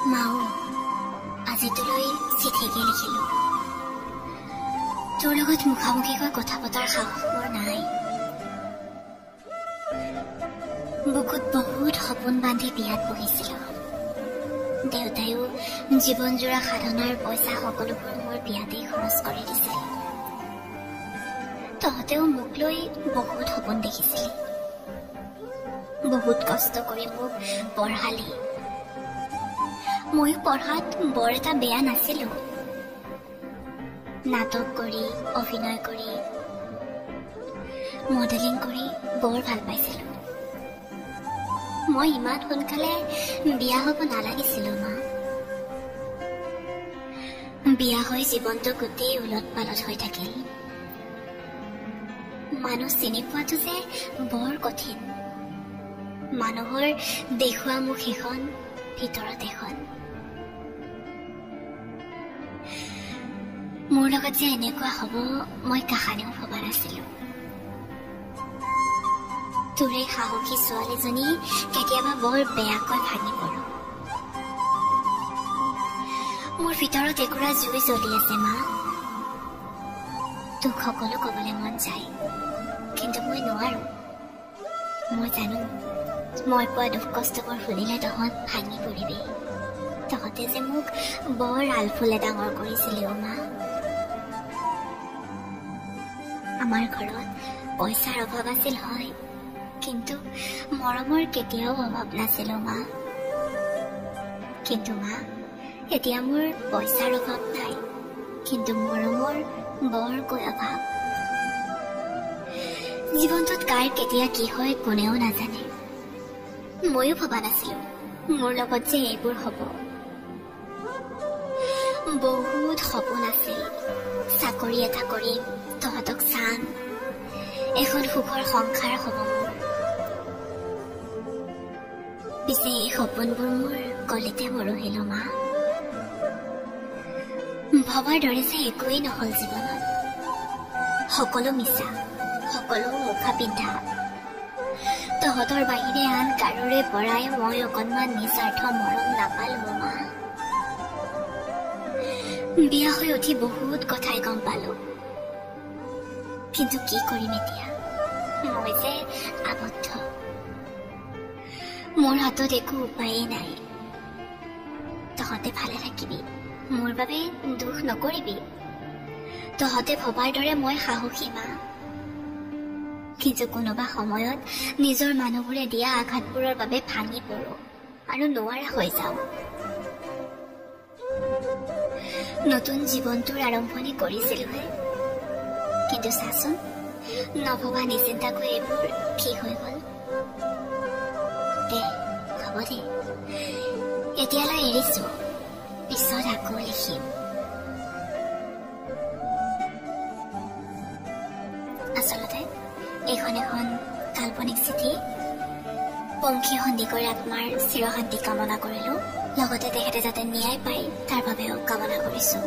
মাও আজি তোলৈ চিঠিকে লিখিলো তোৰ লগত মুখামুখিকৈ কথা পতাৰ সাহস মোৰ নাই বুকুত বহুত সপোন বান্ধি বিয়াত বহিছিলো দেউতায়ো জীৱনজোৰা সাধনাৰ পইচা সকলোবোৰ মোৰ বিয়াতেই খৰচ কৰি দিছিল তহঁতেও মোক লৈ বহুত সপোন দেখিছিলি বহুত কষ্ট কৰি মোক পঢ়ালি ময়ো পঢ়াত বৰ এটা বেয়া নাছিলো নাটক কৰি অভিনয় কৰি মডেলিং কৰি বৰ ভাল পাইছিলো মই ইমান সোনকালে বিয়া হ'ব নালাগিছিলো মা বিয়া হৈ জীৱনটো গোটেই উলট পালট হৈ থাকিল মানুহ চিনি পোৱাটো যে বৰ কঠিন মানুহৰ দেখুৱা মুখ এখন ভিতৰত এখন মোৰ লগত যে এনেকুৱা হ'ব মই কাহানিও ভবা নাছিলো তোৰে সাহসী ছোৱালীজনী কেতিয়াবা বৰ বেয়াকৈ ভাঙি পৰো মোৰ ভিতৰত একুৰা জুই জ্বলি আছে মা তোক সকলো ক'বলৈ মন যায় কিন্তু মই নোৱাৰো মই জানো মই পোৱা দুখ কষ্টবোৰ শুনিলে তহঁত ভাঙি পৰিবি তহঁতে যে মোক বৰ আলফুলে ডাঙৰ কৰিছিলি অ মা আমাৰ ঘৰত পইচাৰ অভাৱ আছিল হয় কিন্তু মৰমৰ কেতিয়াও অভাৱ নাছিল মা কিন্তু মা এতিয়া মোৰ পইচাৰ অভাৱ নাই কিন্তু মৰমৰ বৰকৈ অভাৱ জীৱনটোত কাৰ কেতিয়া কি হয় কোনেও নাজানে ময়ো ভবা নাছিলো মোৰ লগত যে এইবোৰ হ'ব বহুত সপোন আছিল চাকৰি এটা কৰিম তহঁতক চাম এখন সুখৰ সংসাৰ হ'ব মোৰ পিছে এই সপোনবোৰ মোৰ কলিতে মৰহিল মা ভবাৰ দৰে যে একোৱেই নহল জীৱনত সকলো মিছা সকলো মুখা পিন্ধা তহঁতৰ বাহিৰে আন কাৰোৰে পৰাই মই অকণমান নিস্বাৰ্থ মৰম নাপালো মা বিয়া হৈ উঠি বহুত কথাই গম পালো কিন্তু কি কৰিম এতিয়া মই যে আবদ্ধ মোৰ হাতত একো উপায়েই নাই তহঁতে ভালে থাকিবি মোৰ বাবে দুখ নকৰিবি তহঁতে ভবাৰ দৰে মই সাহসী মা কিন্তু কোনোবা সময়ত নিজৰ মানুহবোৰে দিয়া আঘাতবোৰৰ বাবে ভাঙি পৰো আৰু নোৱাৰা হৈ যাওঁ নতুন জীৱনটোৰ আৰম্ভণি কৰিছিলোহে কিন্তু চাচোন নভবা নিচিন্তাকৈ এইবোৰ কি হৈ গ'ল দে হ'ব দে এতিয়ালৈ এৰিছো পিছত আকৌ লিখিম আচলতে এইখন এখন কাল্পনিক চিঠি পংখী সন্দিকৈৰ আত্মাৰ চিৰশান্তি কামনা কৰিলো লগতে তেখেতে যাতে ন্যায় পায় তাৰ বাবেও কামনা কৰিছো